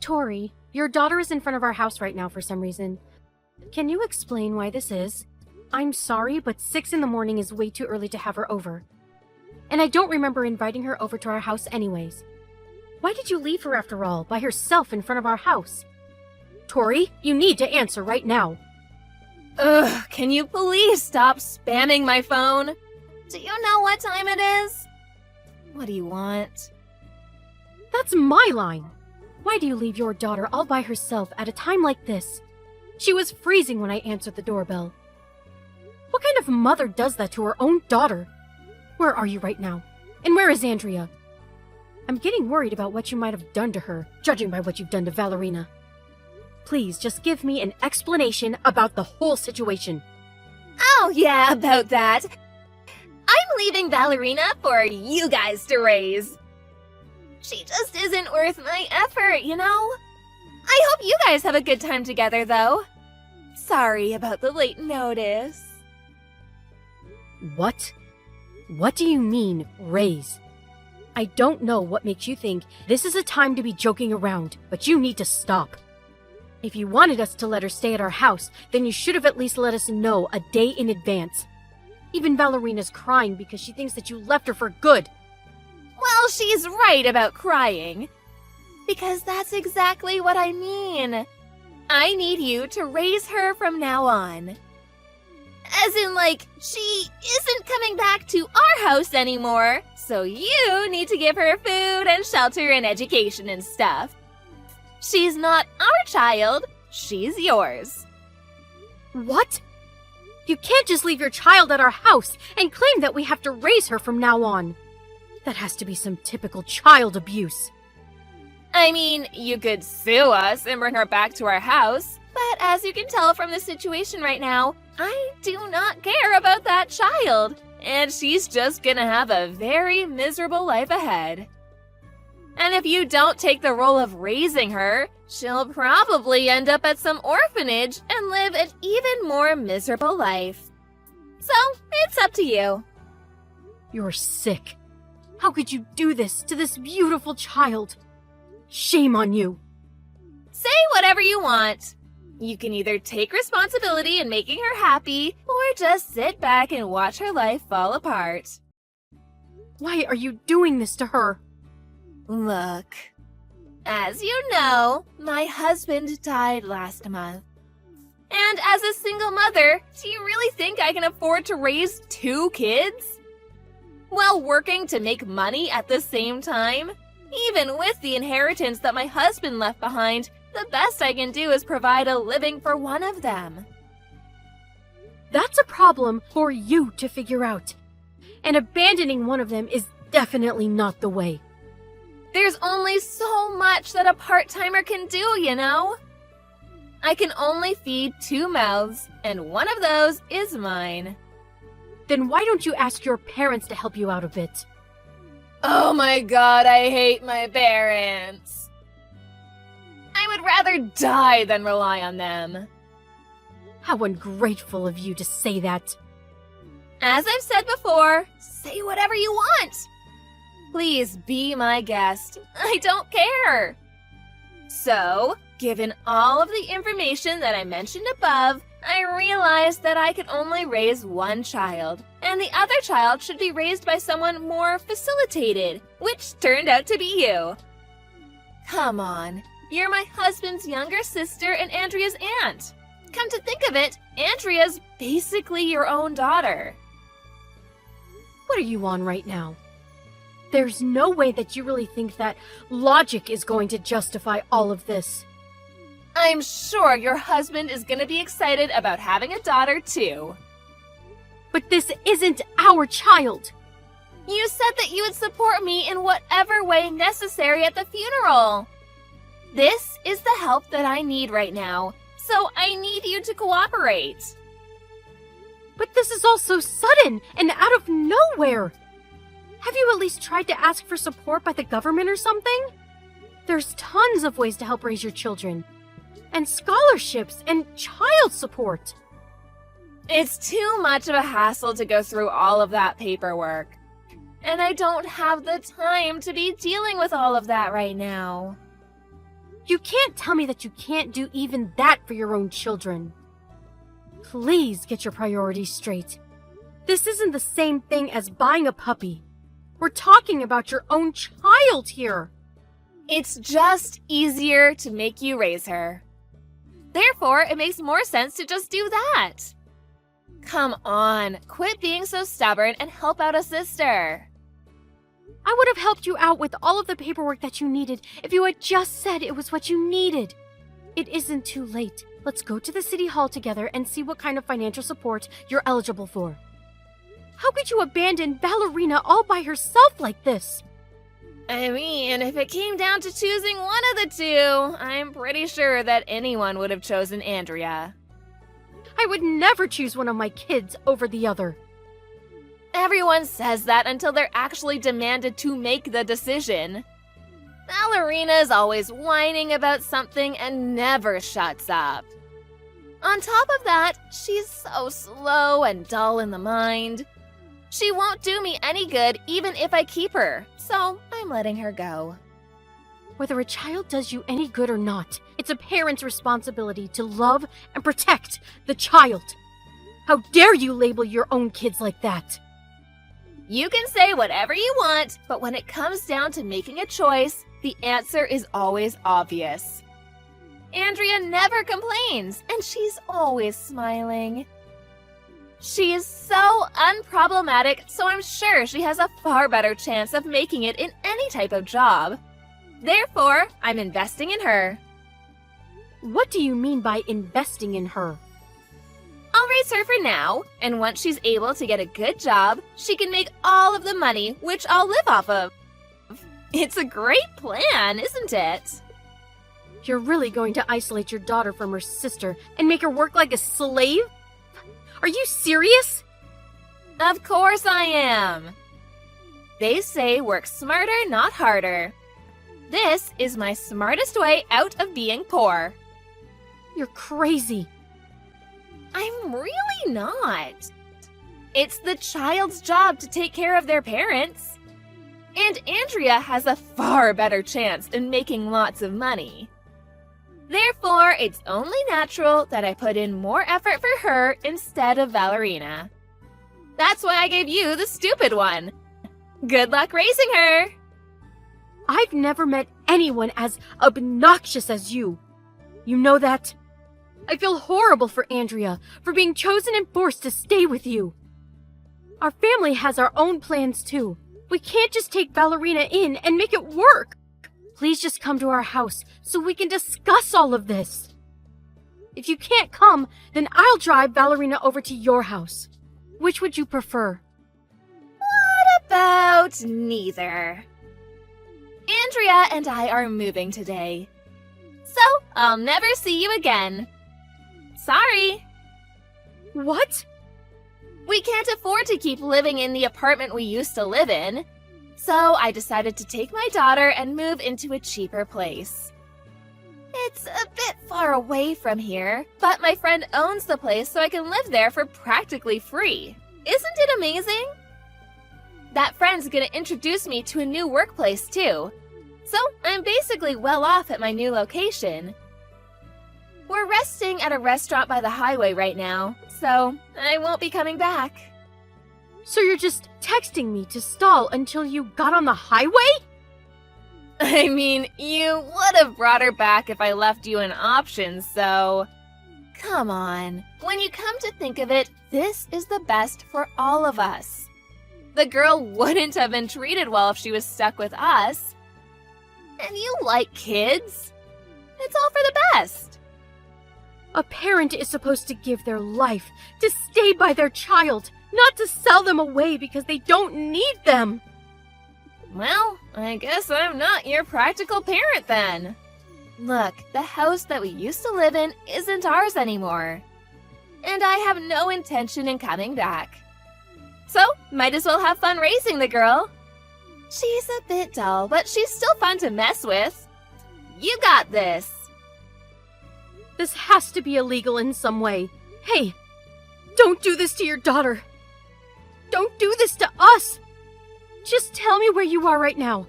Tori, your daughter is in front of our house right now for some reason. Can you explain why this is? I'm sorry, but 6 in the morning is way too early to have her over. And I don't remember inviting her over to our house anyways. Why did you leave her after all, by herself in front of our house? Tori, you need to answer right now. Ugh, can you please stop spamming my phone? Do you know what time it is? What do you want? That's my line. Why do you leave your daughter all by herself at a time like this? She was freezing when I answered the doorbell. What kind of mother does that to her own daughter? Where are you right now? And where is Andrea? I'm getting worried about what you might have done to her, judging by what you've done to Valerina. Please, just give me an explanation about the whole situation. Oh yeah, about that. I'm leaving Valerina for you guys to raise. She just isn't worth my effort, you know? I hope you guys have a good time together, though. Sorry about the late notice. What? What do you mean, raise? I don't know what makes you think this is a time to be joking around, but you need to stop. If you wanted us to let her stay at our house, then you should have at least let us know a day in advance. Even Valerina's crying because she thinks that you left her for good. Well, she's right about crying. Because that's exactly what I mean. I need you to raise her from now on. As in, like, she isn't coming back to our house anymore, so you need to give her food and shelter and education and stuff. She's not our child, she's yours. What? You can't just leave your child at our house and claim that we have to raise her from now on. That has to be some typical child abuse. I mean, you could sue us and bring her back to our house, but as you can tell from the situation right now, I do not care about that child, and she's just gonna have a very miserable life ahead. And if you don't take the role of raising her, she'll probably end up at some orphanage and live an even more miserable life. So, it's up to you. You're sick. How could you do this to this beautiful child? Shame on you. Say whatever you want. You can either take responsibility in making her happy, or just sit back and watch her life fall apart. Why are you doing this to her? Look, as you know, my husband died last month. And as a single mother, do you really think I can afford to raise 2 kids? While working to make money at the same time? Even with the inheritance that my husband left behind, the best I can do is provide a living for one of them. That's a problem for you to figure out. And abandoning one of them is definitely not the way. There's only so much that a part-timer can do, you know? I can only feed 2 mouths, and one of those is mine. Then why don't you ask your parents to help you out a bit? Oh my god, I hate my parents. I would rather die than rely on them. How ungrateful of you to say that. As I've said before, say whatever you want. Please be my guest. I don't care. So, given all of the information that I mentioned above, I realized that I could only raise one child, and the other child should be raised by someone more facilitated, which turned out to be you. Come on, you're my husband's younger sister and Andrea's aunt. Come to think of it, Andrea's basically your own daughter. What are you on right now? There's no way that you really think that logic is going to justify all of this. I'm sure your husband is going to be excited about having a daughter, too. But this isn't our child. You said that you would support me in whatever way necessary at the funeral. This is the help that I need right now, so I need you to cooperate. But this is all so sudden and out of nowhere. Have you at least tried to ask for support by the government or something? There's tons of ways to help raise your children. And scholarships and child support. It's too much of a hassle to go through all of that paperwork. And I don't have the time to be dealing with all of that right now. You can't tell me that you can't do even that for your own children. Please get your priorities straight. This isn't the same thing as buying a puppy. We're talking about your own child here. It's just easier to make you raise her. Therefore, it makes more sense to just do that. Come on, quit being so stubborn and help out a sister. I would have helped you out with all of the paperwork that you needed if you had just said it was what you needed. It isn't too late. Let's go to the city hall together and see what kind of financial support you're eligible for. How could you abandon Ballerina all by herself like this? I mean, if it came down to choosing one of the two, I'm pretty sure that anyone would have chosen Andrea. I would never choose one of my kids over the other. Everyone says that until they're actually demanded to make the decision. Ballerina is always whining about something and never shuts up. On top of that, she's so slow and dull in the mind. She won't do me any good even if I keep her, so I'm letting her go. Whether a child does you any good or not, it's a parent's responsibility to love and protect the child. How dare you label your own kids like that? You can say whatever you want, but when it comes down to making a choice, the answer is always obvious. Andrea never complains, and she's always smiling. She is so unproblematic, so I'm sure she has a far better chance of making it in any type of job. Therefore, I'm investing in her. What do you mean by investing in her? I'll raise her for now, and once she's able to get a good job, she can make all of the money, which I'll live off of. It's a great plan, isn't it? You're really going to isolate your daughter from her sister and make her work like a slave? Are you serious? Of course I am. They say work smarter, not harder. This is my smartest way out of being poor. You're crazy. I'm really not. It's the child's job to take care of their parents. And Andrea has a far better chance in making lots of money. Therefore, it's only natural that I put in more effort for her instead of Ballerina. That's why I gave you the stupid one. Good luck raising her! I've never met anyone as obnoxious as you. You know that? I feel horrible for Andrea for being chosen and forced to stay with you. Our family has our own plans too. We can't just take Ballerina in and make it work. Please just come to our house so we can discuss all of this. If you can't come, then I'll drive Ballerina over to your house. Which would you prefer? What about neither? Andrea and I are moving today. So, I'll never see you again. Sorry. What? We can't afford to keep living in the apartment we used to live in. So I decided to take my daughter and move into a cheaper place. It's a bit far away from here, but my friend owns the place so I can live there for practically free. Isn't it amazing? That friend's gonna introduce me to a new workplace too. So I'm basically well off at my new location. We're resting at a restaurant by the highway right now, so I won't be coming back. So you're just texting me to stall until you got on the highway? I mean, you would have brought her back if I left you an option, so... Come on. When you come to think of it, this is the best for all of us. The girl wouldn't have been treated well if she was stuck with us. And you like kids. It's all for the best. A parent is supposed to give their life to stay by their child, not to sell them away because they don't need them. Well, I guess I'm not your practical parent then. Look, the house that we used to live in isn't ours anymore. And I have no intention in coming back. So, might as well have fun raising the girl. She's a bit dull, but she's still fun to mess with. You got this. This has to be illegal in some way. Hey, don't do this to your daughter. Don't do this to us. Just tell me where you are right now.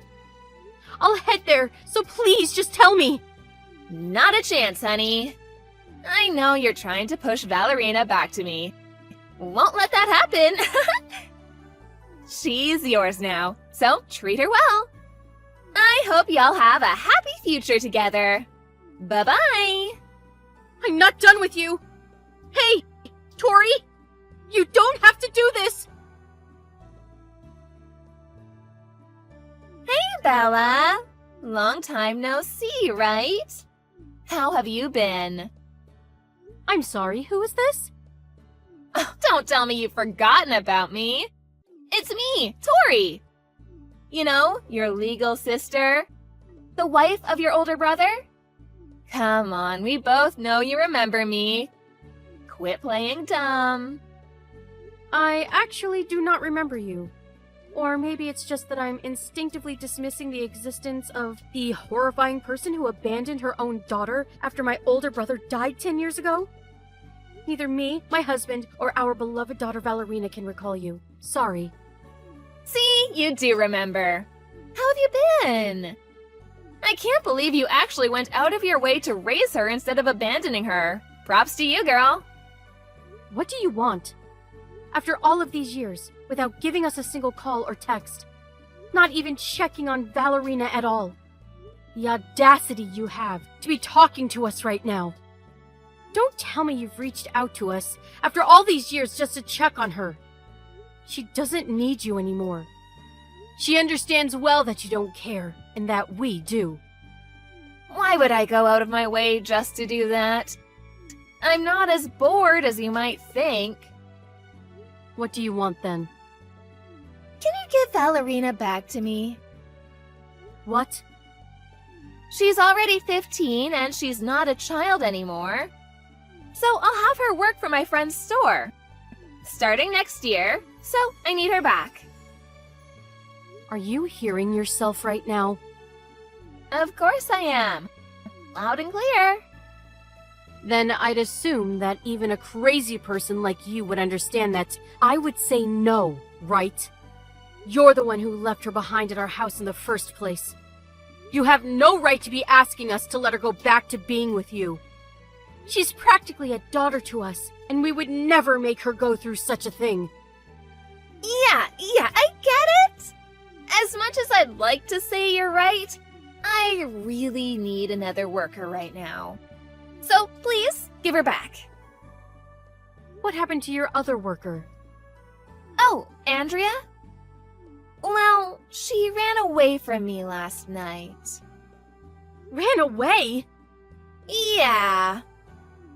I'll head there, so please just tell me. Not a chance, honey. I know you're trying to push Valerina back to me. Won't let that happen. She's yours now, so treat her well. I hope y'all have a happy future together. Bye-bye. I'm not done with you! Hey, Tori! You don't have to do this! Hey, Bella. Long time no see, right? How have you been? I'm sorry, who is this? Oh, don't tell me you've forgotten about me. It's me, Tori. You know, your legal sister. The wife of your older brother? Come on, we both know you remember me. Quit playing dumb. I actually do not remember you. Or maybe it's just that I'm instinctively dismissing the existence of the horrifying person who abandoned her own daughter after my older brother died 10 years ago? Neither me, my husband, or our beloved daughter Valerina can recall you. Sorry. See, you do remember. How have you been? I can't believe you actually went out of your way to raise her instead of abandoning her. Props to you, girl. What do you want? After all of these years, without giving us a single call or text. Not even checking on Valerina at all. The audacity you have to be talking to us right now. Don't tell me you've reached out to us after all these years just to check on her. She doesn't need you anymore. She understands well that you don't care, and that we do. Why would I go out of my way just to do that? I'm not as bored as you might think. What do you want then? Can you give Valerina back to me? What? She's already 15 and she's not a child anymore. So I'll have her work for my friend's store. Starting next year, so I need her back. Are you hearing yourself right now? Of course I am. Loud and clear. Then I'd assume that even a crazy person like you would understand that I would say no, right? You're the one who left her behind at our house in the first place. You have no right to be asking us to let her go back to being with you. She's practically a daughter to us, and we would never make her go through such a thing. Yeah, I get it. As much as I'd like to say you're right, I really need another worker right now. So please, give her back. What happened to your other worker? Oh, Andrea? Well, she ran away from me last night. Ran away? Yeah.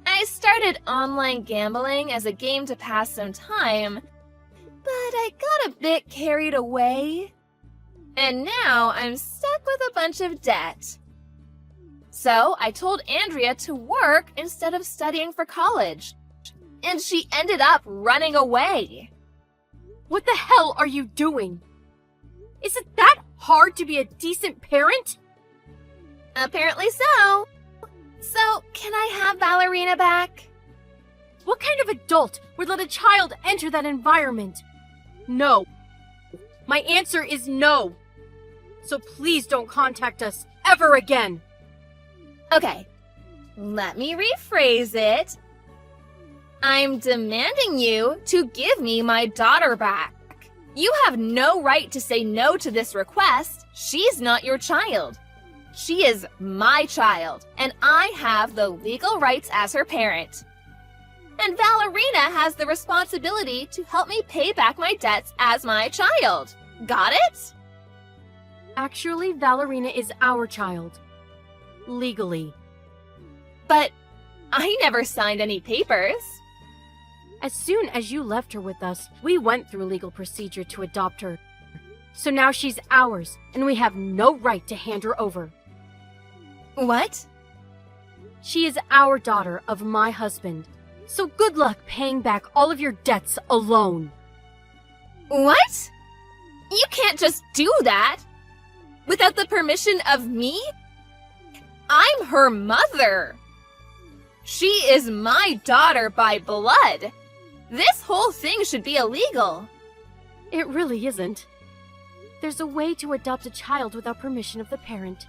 I started online gambling as a game to pass some time, but I got a bit carried away. And now I'm stuck with a bunch of debt. So I told Andrea to work instead of studying for college. And she ended up running away. What the hell are you doing? Is it that hard to be a decent parent? Apparently so. So, can I have Valerina back? What kind of adult would let a child enter that environment? No. My answer is no. So please don't contact us ever again. Okay, let me rephrase it. I'm demanding you to give me my daughter back. You have no right to say no to this request. She's not your child. She is my child, and I have the legal rights as her parent. And Valerina has the responsibility to help me pay back my debts as my child. Got it? Actually, Valerina is our child. Legally. But I never signed any papers. As soon as you left her with us, we went through legal procedure to adopt her. So now she's ours, and we have no right to hand her over. What? She is our daughter of my husband. So good luck paying back all of your debts alone. What? You can't just do that without the permission of me? I'm her mother. She is my daughter by blood. This whole thing should be illegal. It really isn't. There's a way to adopt a child without permission of the parent.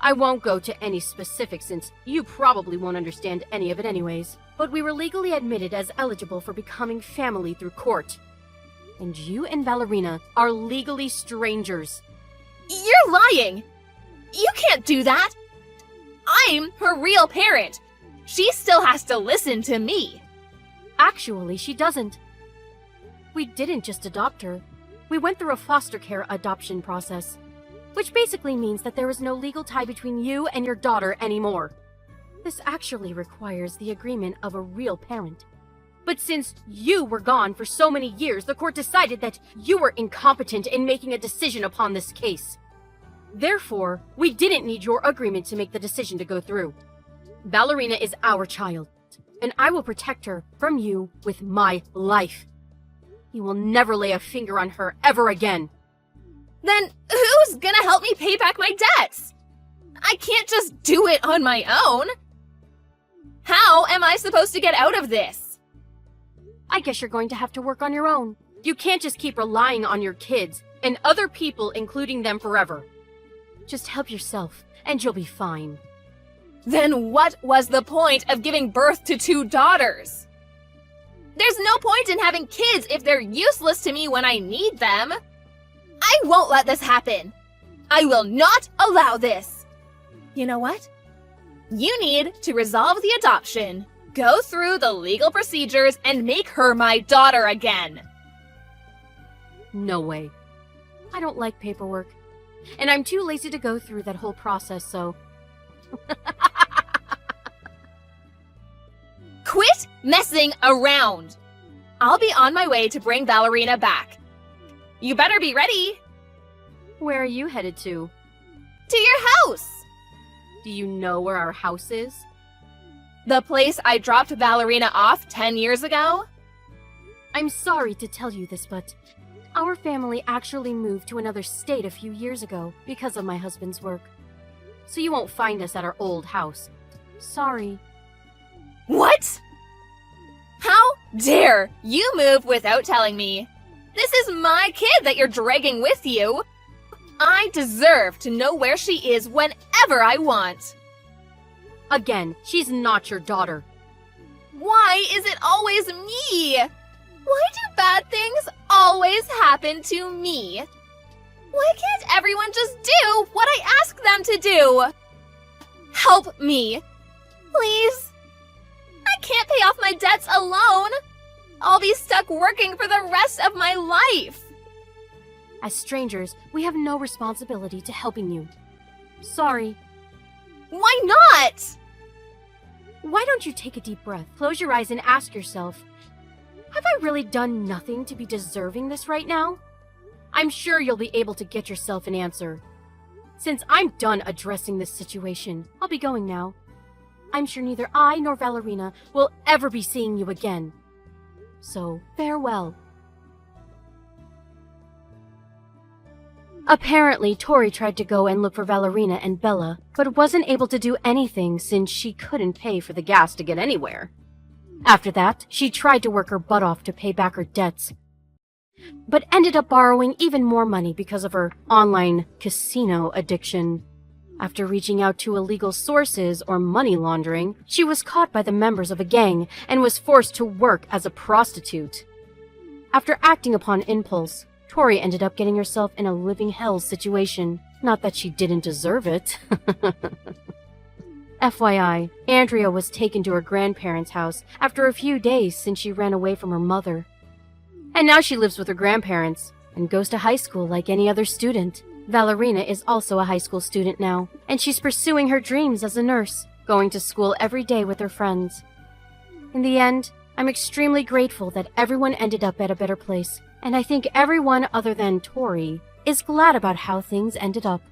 I won't go to any specifics since you probably won't understand any of it anyways, but we were legally admitted as eligible for becoming family through court. And you and Valerina are legally strangers. You're lying! You can't do that! I'm her real parent. She still has to listen to me. Actually, she doesn't. We didn't just adopt her. We went through a foster care adoption process, which basically means that there is no legal tie between you and your daughter anymore. This actually requires the agreement of a real parent. But since you were gone for so many years, the court decided that you were incompetent in making a decision upon this case. Therefore, we didn't need your agreement to make the decision to go through. Valerina is our child, and I will protect her from you with my life. You will never lay a finger on her ever again. Then who's gonna help me pay back my debts? I can't just do it on my own. How am I supposed to get out of this? I guess you're going to have to work on your own. You can't just keep relying on your kids and other people, including them, forever. Just help yourself, and you'll be fine. Then what was the point of giving birth to 2 daughters? There's no point in having kids if they're useless to me when I need them. I won't let this happen. I will not allow this. You know what? You need to resolve the adoption, go through the legal procedures, and make her my daughter again. No way. I don't like paperwork, and I'm too lazy to go through that whole process, so... Quit messing around. I'll be on my way to bring Valerina back. You better be ready. Where are you headed to? To your house. Do you know where our house is? The place I dropped Valerina off 10 years ago? I'm sorry to tell you this, but our family actually moved to another state a few years ago because of my husband's work. So you won't find us at our old house. Sorry. What? How dare you move without telling me? This is my kid that you're dragging with you. I deserve to know where she is whenever I want. Again, she's not your daughter. Why is it always me? Why do bad things always happen to me? Why can't everyone just do what I ask them to do? Help me, please. I can't pay off my debts alone. I'll be stuck working for the rest of my life. As strangers, we have no responsibility to helping you. Sorry. Why not? Why don't you take a deep breath, close your eyes, and ask yourself, have I really done nothing to be deserving this right now? I'm sure you'll be able to get yourself an answer. Since I'm done addressing this situation, I'll be going now. I'm sure neither I nor Valerina will ever be seeing you again. So, farewell. Apparently, Tori tried to go and look for Valerina and Bella, but wasn't able to do anything since she couldn't pay for the gas to get anywhere. After that, she tried to work her butt off to pay back her debts, but ended up borrowing even more money because of her online casino addiction. After reaching out to illegal sources or money laundering, she was caught by the members of a gang and was forced to work as a prostitute. After acting upon impulse, Tori ended up getting herself in a living hell situation. Not that she didn't deserve it. FYI, Andrea was taken to her grandparents' house after a few days since she ran away from her mother. And now she lives with her grandparents and goes to high school like any other student. Valerina is also a high school student now, and she's pursuing her dreams as a nurse, going to school every day with her friends. In the end, I'm extremely grateful that everyone ended up at a better place, and I think everyone other than Tori is glad about how things ended up.